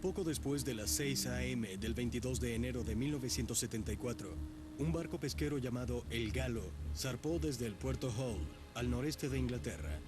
Poco después de las 6 a.m. del 22 de enero de 1974, un barco pesquero llamado El Galo zarpó desde el puerto Hull, al noreste de Inglaterra.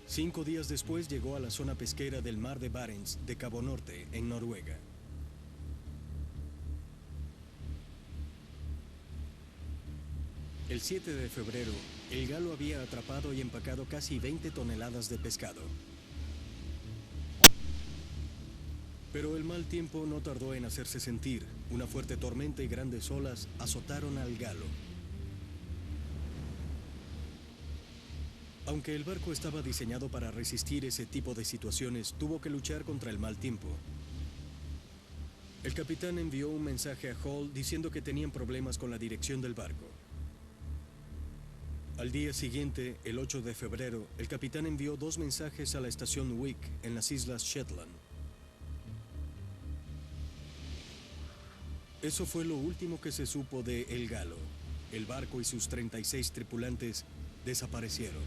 5 días después llegó a la zona pesquera del mar de Barents de Cabo Norte, en Noruega. El 7 de febrero, El Galo había atrapado y empacado casi 20 toneladas de pescado. Pero el mal tiempo no tardó en hacerse sentir. Una fuerte tormenta y grandes olas azotaron al Galo. Aunque el barco estaba diseñado para resistir ese tipo de situaciones, tuvo que luchar contra el mal tiempo. El capitán envió un mensaje a Hull diciendo que tenían problemas con la dirección del barco. Al día siguiente, el 8 de febrero, el capitán envió 2 mensajes a la estación Wick en las Islas Shetland. Eso fue lo último que se supo de El Galo. El barco y sus 36 tripulantes desaparecieron.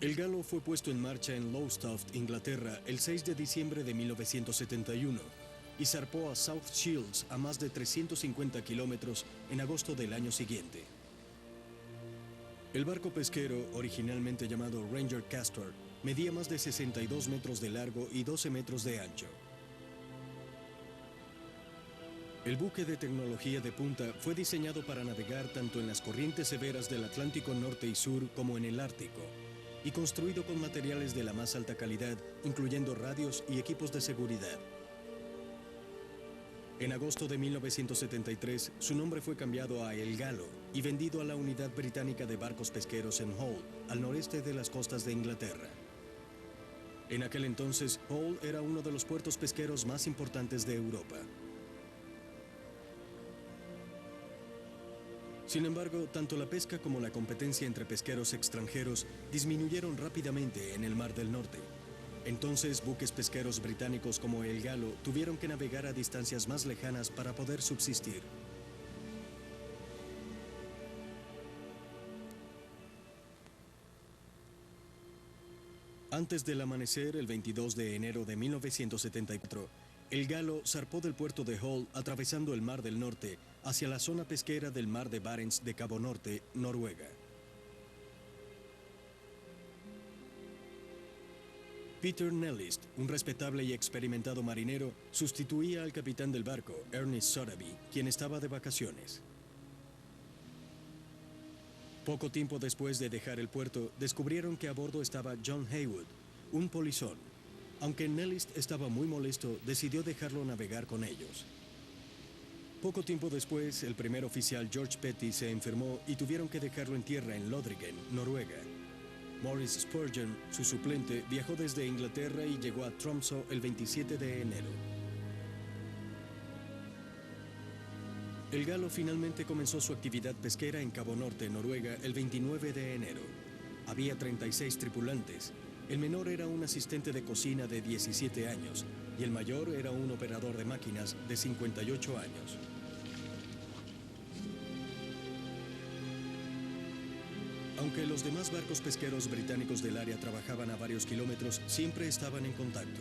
El Galo fue puesto en marcha en Lowestoft, Inglaterra, el 6 de diciembre de 1971 y zarpó a South Shields a más de 350 kilómetros en agosto del año siguiente. El barco pesquero, originalmente llamado Ranger Castor, medía más de 62 metros de largo y 12 metros de ancho. El buque de tecnología de punta fue diseñado para navegar tanto en las corrientes severas del Atlántico Norte y Sur como en el Ártico, y construido con materiales de la más alta calidad, incluyendo radios y equipos de seguridad. En agosto de 1973, su nombre fue cambiado a El Galo y vendido a la Unidad Británica de Barcos Pesqueros en Hull, al noreste de las costas de Inglaterra. En aquel entonces, Hull era uno de los puertos pesqueros más importantes de Europa. Sin embargo, tanto la pesca como la competencia entre pesqueros extranjeros disminuyeron rápidamente en el Mar del Norte. Entonces, buques pesqueros británicos como El Galo tuvieron que navegar a distancias más lejanas para poder subsistir. Antes del amanecer, el 22 de enero de 1974, El Galo zarpó del puerto de Hull atravesando el Mar del Norte hacia la zona pesquera del Mar de Barents de Cabo Norte, Noruega. Peter Nellist, un respetable y experimentado marinero, sustituía al capitán del barco, Ernest Sotheby, quien estaba de vacaciones. Poco tiempo después de dejar el puerto, descubrieron que a bordo estaba John Haywood, un polizón. Aunque Nellist estaba muy molesto, decidió dejarlo navegar con ellos. Poco tiempo después, el primer oficial George Petty se enfermó y tuvieron que dejarlo en tierra en Lodrigen, Noruega. Maurice Spurgeon, su suplente, viajó desde Inglaterra y llegó a Tromsø el 27 de enero. El Galo finalmente comenzó su actividad pesquera en Cabo Norte, Noruega, el 29 de enero. Había 36 tripulantes. El menor era un asistente de cocina de 17 años y el mayor era un operador de máquinas de 58 años. Aunque los demás barcos pesqueros británicos del área trabajaban a varios kilómetros, siempre estaban en contacto.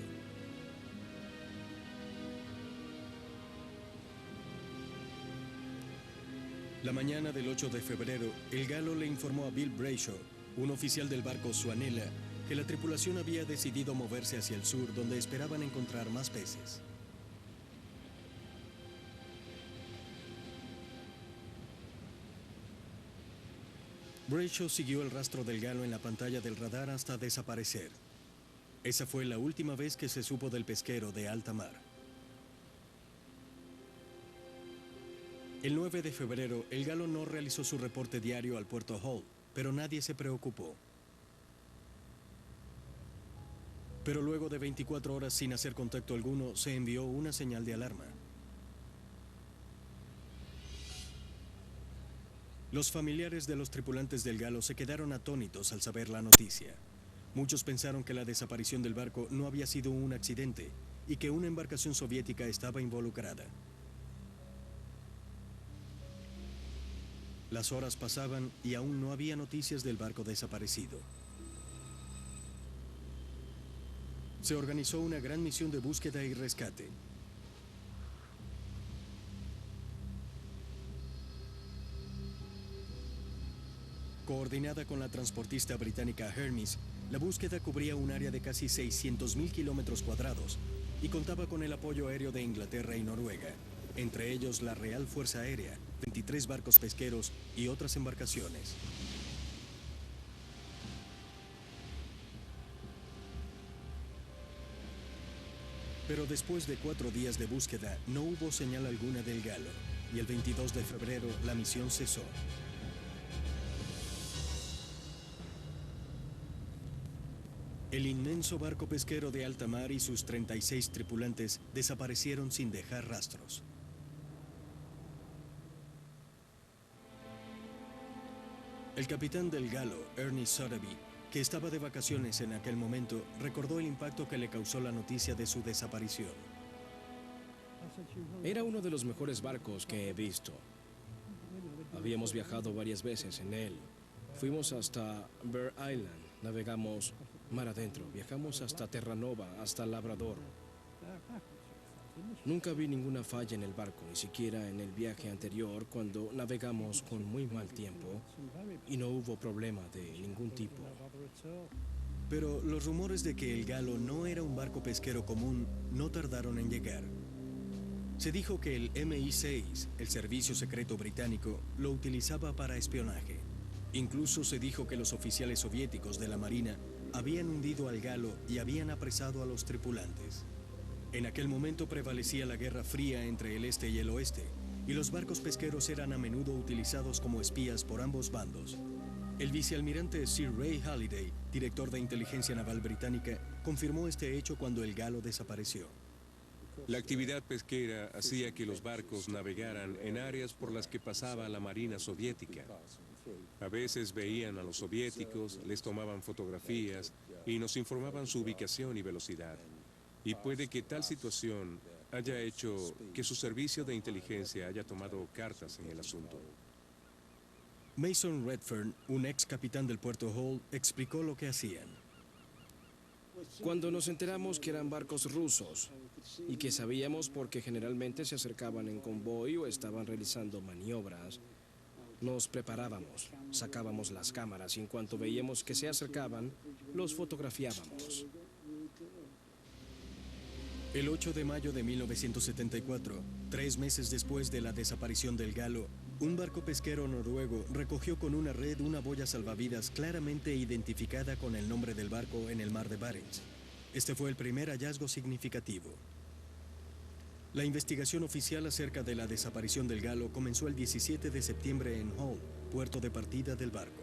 La mañana del 8 de febrero, El Galo le informó a Bill Brayshaw, un oficial del barco Swanella, que la tripulación había decidido moverse hacia el sur, donde esperaban encontrar más peces. Brayshaw siguió el rastro del Galo en la pantalla del radar hasta desaparecer. Esa fue la última vez que se supo del pesquero de alta mar. El 9 de febrero, El Galo no realizó su reporte diario al puerto Hull, pero nadie se preocupó. Pero luego de 24 horas sin hacer contacto alguno, se envió una señal de alarma. Los familiares de los tripulantes del Galo se quedaron atónitos al saber la noticia. Muchos pensaron que la desaparición del barco no había sido un accidente y que una embarcación soviética estaba involucrada. Las horas pasaban y aún no había noticias del barco desaparecido. Se organizó una gran misión de búsqueda y rescate. Coordinada con la transportista británica Hermes, la búsqueda cubría un área de casi 600.000 kilómetros cuadrados y contaba con el apoyo aéreo de Inglaterra y Noruega, entre ellos la Real Fuerza Aérea, 23 barcos pesqueros y otras embarcaciones. Pero después de 4 días de búsqueda, no hubo señal alguna del Galo, y el 22 de febrero la misión cesó. El inmenso barco pesquero de alta mar y sus 36 tripulantes desaparecieron sin dejar rastros. El capitán del Galo, Ernest Sotheby, que estaba de vacaciones en aquel momento, recordó el impacto que le causó la noticia de su desaparición. Era uno de los mejores barcos que he visto. Habíamos viajado varias veces en él. Fuimos hasta Bear Island, navegamos mar adentro, viajamos hasta Terranova, hasta Labrador. Nunca vi ninguna falla en el barco, ni siquiera en el viaje anterior cuando navegamos con muy mal tiempo y no hubo problema de ningún tipo. Pero los rumores de que el Galo no era un barco pesquero común no tardaron en llegar. Se dijo que el MI6, el servicio secreto británico, lo utilizaba para espionaje. Incluso se dijo que los oficiales soviéticos de la Marina habían hundido al Galo y habían apresado a los tripulantes. En aquel momento prevalecía la Guerra Fría entre el este y el oeste, y los barcos pesqueros eran a menudo utilizados como espías por ambos bandos. El vicealmirante Sir Ray Halliday, director de inteligencia naval británica, confirmó este hecho cuando el Galo desapareció. La actividad pesquera hacía que los barcos navegaran en áreas por las que pasaba la Marina soviética. A veces veían a los soviéticos, les tomaban fotografías y nos informaban su ubicación y velocidad. Y puede que tal situación haya hecho que su servicio de inteligencia haya tomado cartas en el asunto. Mason Redfern, un ex capitán del puerto Hull, explicó lo que hacían. Cuando nos enteramos que eran barcos rusos y que sabíamos porque generalmente se acercaban en convoy o estaban realizando maniobras, nos preparábamos, sacábamos las cámaras y en cuanto veíamos que se acercaban, los fotografiábamos. El 8 de mayo de 1974, 3 meses después de la desaparición del Galo, un barco pesquero noruego recogió con una red una boya salvavidas claramente identificada con el nombre del barco en el mar de Barents. Este fue el primer hallazgo significativo. La investigación oficial acerca de la desaparición del Galo comenzó el 17 de septiembre en Hull, puerto de partida del barco.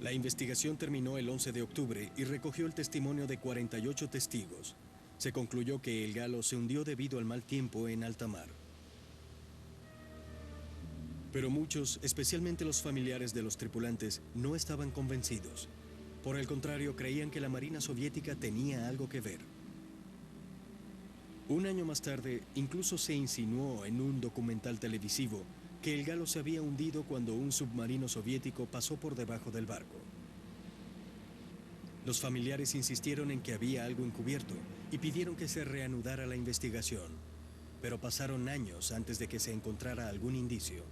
La investigación terminó el 11 de octubre y recogió el testimonio de 48 testigos. Se concluyó que el Galo se hundió debido al mal tiempo en alta mar. Pero muchos, especialmente los familiares de los tripulantes, no estaban convencidos. Por el contrario, creían que la Marina soviética tenía algo que ver. Un año más tarde, incluso se insinuó en un documental televisivo que el Galo se había hundido cuando un submarino soviético pasó por debajo del barco. Los familiares insistieron en que había algo encubierto y pidieron que se reanudara la investigación, pero pasaron años antes de que se encontrara algún indicio.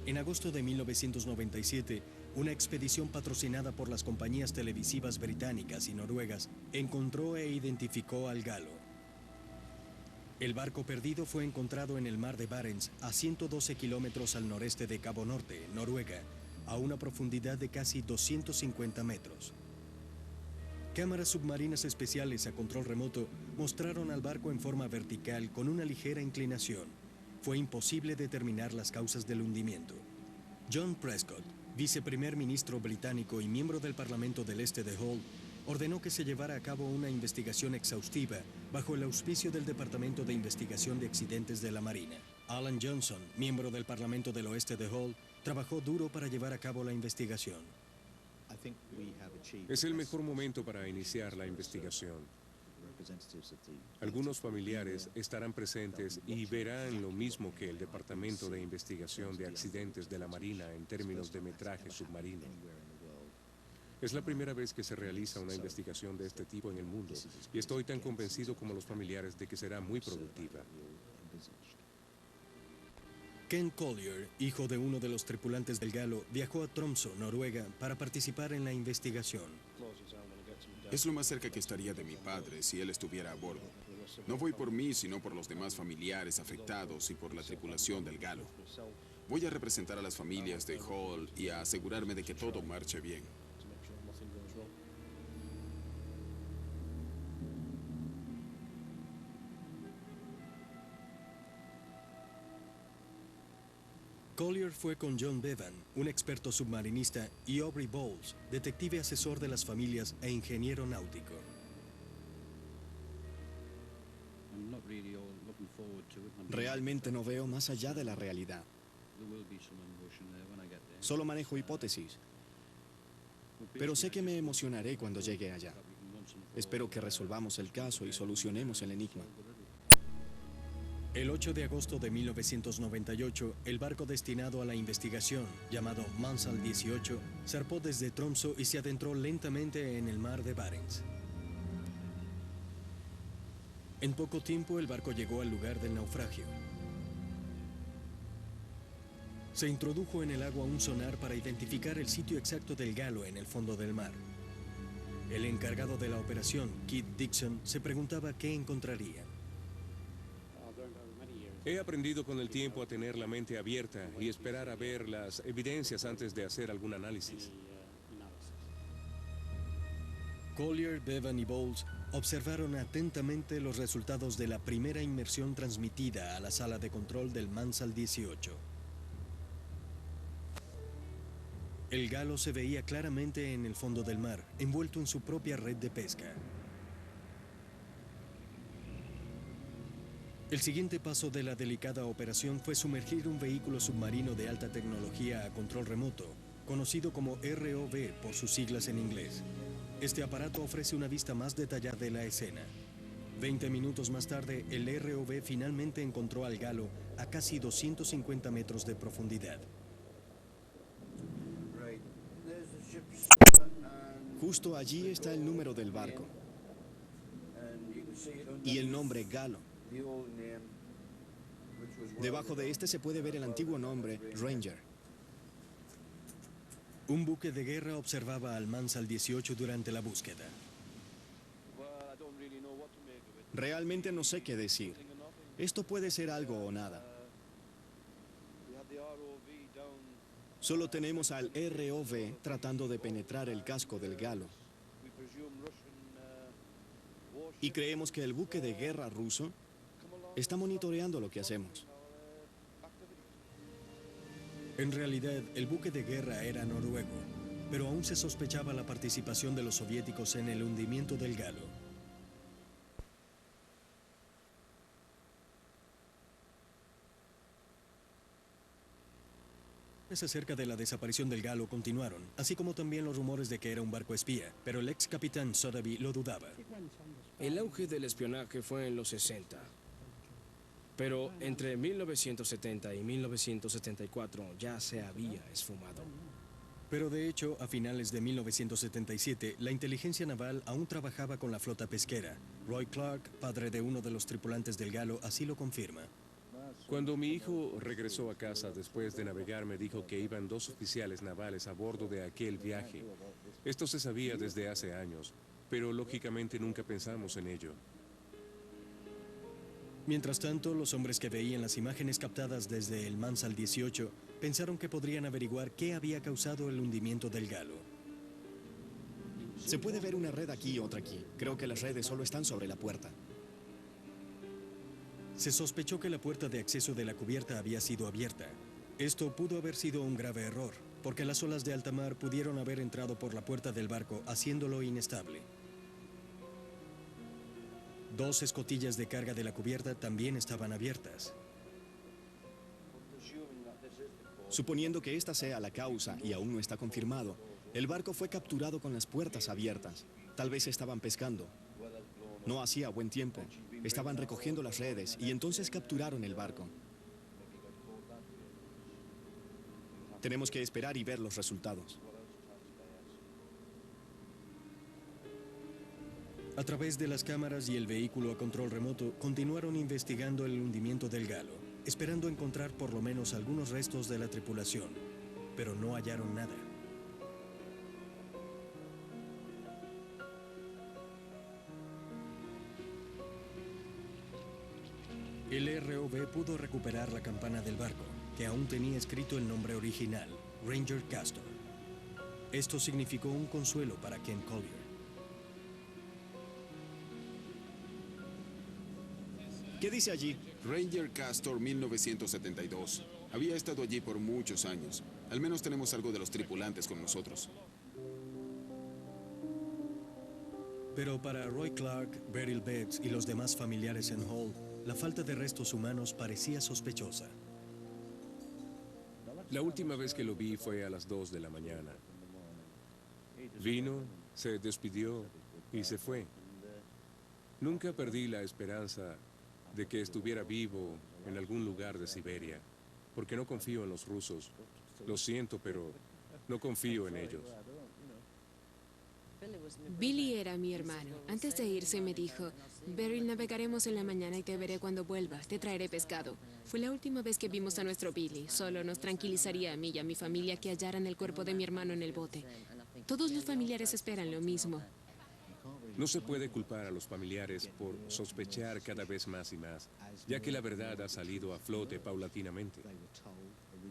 En agosto de 1997, una expedición patrocinada por las compañías televisivas británicas y noruegas encontró e identificó al Galo. El barco perdido fue encontrado en el mar de Barents, a 112 kilómetros al noreste de Cabo Norte, Noruega, a una profundidad de casi 250 metros. Cámaras submarinas especiales a control remoto mostraron al barco en forma vertical con una ligera inclinación. Fue imposible determinar las causas del hundimiento. John Prescott, viceprimer ministro británico y miembro del Parlamento del Este de Hull, ordenó que se llevara a cabo una investigación exhaustiva bajo el auspicio del Departamento de Investigación de Accidentes de la Marina. Alan Johnson, miembro del Parlamento del Oeste de Hull, trabajó duro para llevar a cabo la investigación. Es el mejor momento para iniciar la investigación. Algunos familiares estarán presentes y verán lo mismo que el Departamento de Investigación de Accidentes de la Marina en términos de metraje submarino. Es la primera vez que se realiza una investigación de este tipo en el mundo y estoy tan convencido como los familiares de que será muy productiva. Ken Collier, hijo de uno de los tripulantes del Galo, viajó a Tromsø, Noruega, para participar en la investigación. Es lo más cerca que estaría de mi padre si él estuviera a bordo. No voy por mí, sino por los demás familiares afectados y por la tripulación del Galo. Voy a representar a las familias de Hall y a asegurarme de que todo marche bien. Collier fue con John Bevan, un experto submarinista, y Aubrey Bowles, detective asesor de las familias e ingeniero náutico. Realmente no veo más allá de la realidad. Solo manejo hipótesis. Pero sé que me emocionaré cuando llegue allá. Espero que resolvamos el caso y solucionemos el enigma. El 8 de agosto de 1998, el barco destinado a la investigación, llamado Mansal 18, zarpó desde Tromsø y se adentró lentamente en el mar de Barents. En poco tiempo, el barco llegó al lugar del naufragio. Se introdujo en el agua un sonar para identificar el sitio exacto del Galo en el fondo del mar. El encargado de la operación, Keith Dixon, se preguntaba qué encontraría. He aprendido con el tiempo a tener la mente abierta y esperar a ver las evidencias antes de hacer algún análisis. Collier, Bevan y Bowles observaron atentamente los resultados de la primera inmersión transmitida a la sala de control del Mansal 18. El Galo se veía claramente en el fondo del mar, envuelto en su propia red de pesca. El siguiente paso de la delicada operación fue sumergir un vehículo submarino de alta tecnología a control remoto, conocido como ROV por sus siglas en inglés. Este aparato ofrece una vista más detallada de la escena. 20 minutos más tarde, el ROV finalmente encontró al Galo a casi 250 metros de profundidad. Justo allí está el número del barco y el nombre Galo. Debajo de este se puede ver el antiguo nombre Ranger. Un buque de guerra observaba al Mansal 18 durante la búsqueda. Realmente no sé qué decir. Esto puede ser algo o nada. Solo tenemos al ROV tratando de penetrar el casco del Galo. Y creemos que el buque de guerra ruso está monitoreando lo que hacemos. En realidad, el buque de guerra era noruego, pero aún se sospechaba la participación de los soviéticos en el hundimiento del Galo. Acerca de la desaparición del Galo continuaron, así como también los rumores de que era un barco espía, pero el ex capitán Sotheby lo dudaba. El auge del espionaje fue en los 60. Pero entre 1970 y 1974 ya se había esfumado. Pero de hecho, a finales de 1977, la inteligencia naval aún trabajaba con la flota pesquera. Roy Clark, padre de uno de los tripulantes del Galo, así lo confirma. Cuando mi hijo regresó a casa después de navegar, me dijo que iban 2 oficiales navales a bordo de aquel viaje. Esto se sabía desde hace años, pero lógicamente nunca pensamos en ello. Mientras tanto, los hombres que veían las imágenes captadas desde el Mansal 18 pensaron que podrían averiguar qué había causado el hundimiento del Galo. Se puede ver una red aquí y otra aquí. Creo que las redes solo están sobre la puerta. Se sospechó que la puerta de acceso de la cubierta había sido abierta. Esto pudo haber sido un grave error, porque las olas de alta mar pudieron haber entrado por la puerta del barco, haciéndolo inestable. 2 escotillas de carga de la cubierta también estaban abiertas. Suponiendo que esta sea la causa y aún no está confirmado, el barco fue capturado con las puertas abiertas. Tal vez estaban pescando. No hacía buen tiempo. Estaban recogiendo las redes y entonces capturaron el barco. Tenemos que esperar y ver los resultados. A través de las cámaras y el vehículo a control remoto, continuaron investigando el hundimiento del Galo, esperando encontrar por lo menos algunos restos de la tripulación, pero no hallaron nada. El ROV pudo recuperar la campana del barco, que aún tenía escrito el nombre original, Ranger Castor. Esto significó un consuelo para Ken Collier. ¿Qué dice allí? Ranger Castor 1972. Había estado allí por muchos años. Al menos tenemos algo de los tripulantes con nosotros. Pero para Roy Clark, Beryl Betts y los demás familiares en Hull, la falta de restos humanos parecía sospechosa. La última vez que lo vi fue a las 2 de la mañana. Vino, se despidió y se fue. Nunca perdí la esperanza de que estuviera vivo en algún lugar de Siberia, porque no confío en los rusos. Lo siento, pero no confío en ellos. Billy era mi hermano. Antes de irse me dijo, Beryl, navegaremos en la mañana y te veré cuando vuelvas. Te traeré pescado. Fue la última vez que vimos a nuestro Billy. Solo nos tranquilizaría a mí y a mi familia que hallaran el cuerpo de mi hermano en el bote. Todos los familiares esperan lo mismo. No se puede culpar a los familiares por sospechar cada vez más y más, ya que la verdad ha salido a flote paulatinamente.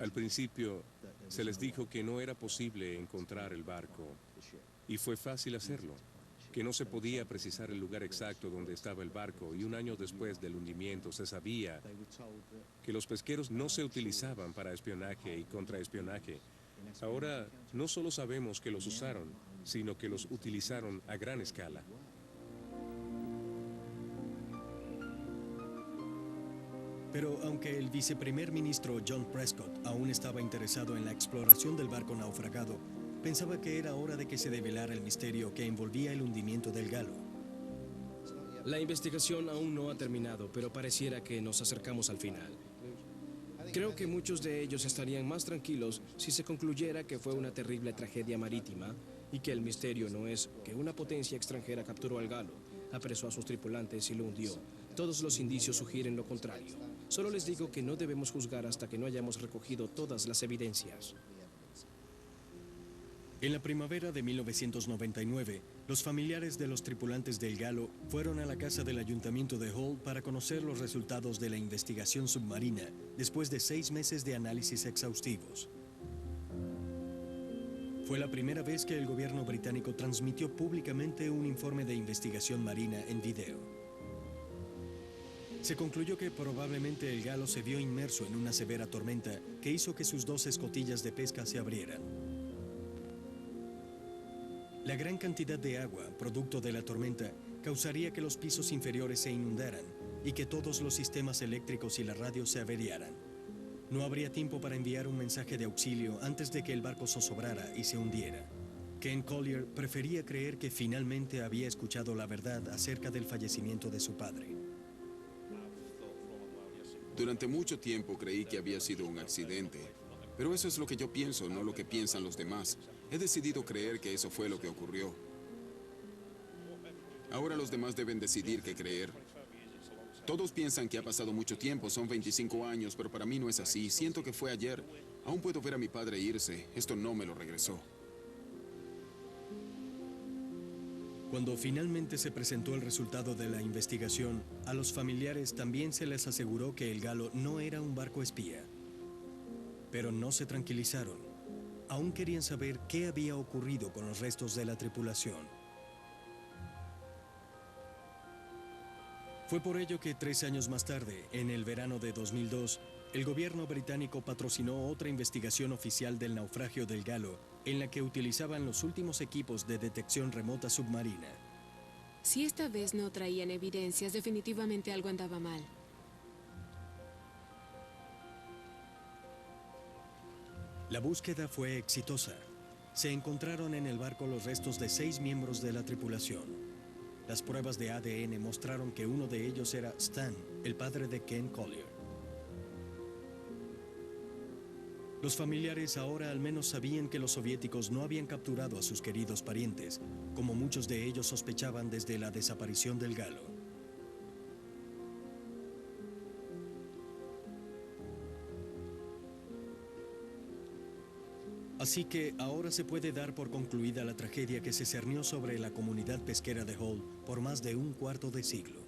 Al principio, se les dijo que no era posible encontrar el barco, y fue fácil hacerlo, que no se podía precisar el lugar exacto donde estaba el barco, y un año después del hundimiento se sabía que los pesqueros no se utilizaban para espionaje y contraespionaje. Ahora, no solo sabemos que los usaron, sino que los utilizaron a gran escala. Pero aunque el viceprimer ministro John Prescott aún estaba interesado en la exploración del barco naufragado, pensaba que era hora de que se develara el misterio que envolvía el hundimiento del Galo. La investigación aún no ha terminado, pero pareciera que nos acercamos al final. Creo que muchos de ellos estarían más tranquilos si se concluyera que fue una terrible tragedia marítima y que el misterio no es que una potencia extranjera capturó al Galo, apresó a sus tripulantes y lo hundió. Todos los indicios sugieren lo contrario. Solo les digo que no debemos juzgar hasta que no hayamos recogido todas las evidencias. En la primavera de 1999, los familiares de los tripulantes del Galo fueron a la casa del ayuntamiento de Hull para conocer los resultados de la investigación submarina después de 6 meses de análisis exhaustivos. Fue la primera vez que el gobierno británico transmitió públicamente un informe de investigación marina en video. Se concluyó que probablemente el Galo se vio inmerso en una severa tormenta que hizo que sus 2 escotillas de pesca se abrieran. La gran cantidad de agua, producto de la tormenta, causaría que los pisos inferiores se inundaran y que todos los sistemas eléctricos y la radio se averiaran. No habría tiempo para enviar un mensaje de auxilio antes de que el barco zozobrara y se hundiera. Ken Collier prefería creer que finalmente había escuchado la verdad acerca del fallecimiento de su padre. Durante mucho tiempo creí que había sido un accidente, pero eso es lo que yo pienso, no lo que piensan los demás. He decidido creer que eso fue lo que ocurrió. Ahora los demás deben decidir qué creer. Todos piensan que ha pasado mucho tiempo, son 25 años, pero para mí no es así. Siento que fue ayer. Aún puedo ver a mi padre irse. Esto no me lo regresó. Cuando finalmente se presentó el resultado de la investigación, a los familiares también se les aseguró que el Galo no era un barco espía. Pero no se tranquilizaron. Aún querían saber qué había ocurrido con los restos de la tripulación. Fue por ello que 3 años más tarde, en el verano de 2002, el gobierno británico patrocinó otra investigación oficial del naufragio del Galo, en la que utilizaban los últimos equipos de detección remota submarina. Si esta vez no traían evidencias, definitivamente algo andaba mal. La búsqueda fue exitosa. Se encontraron en el barco los restos de 6 miembros de la tripulación. Las pruebas de ADN mostraron que uno de ellos era Stan, el padre de Ken Collier. Los familiares ahora al menos sabían que los soviéticos no habían capturado a sus queridos parientes, como muchos de ellos sospechaban desde la desaparición del Galo. Así que ahora se puede dar por concluida la tragedia que se cernió sobre la comunidad pesquera de Hull por más de un cuarto de siglo.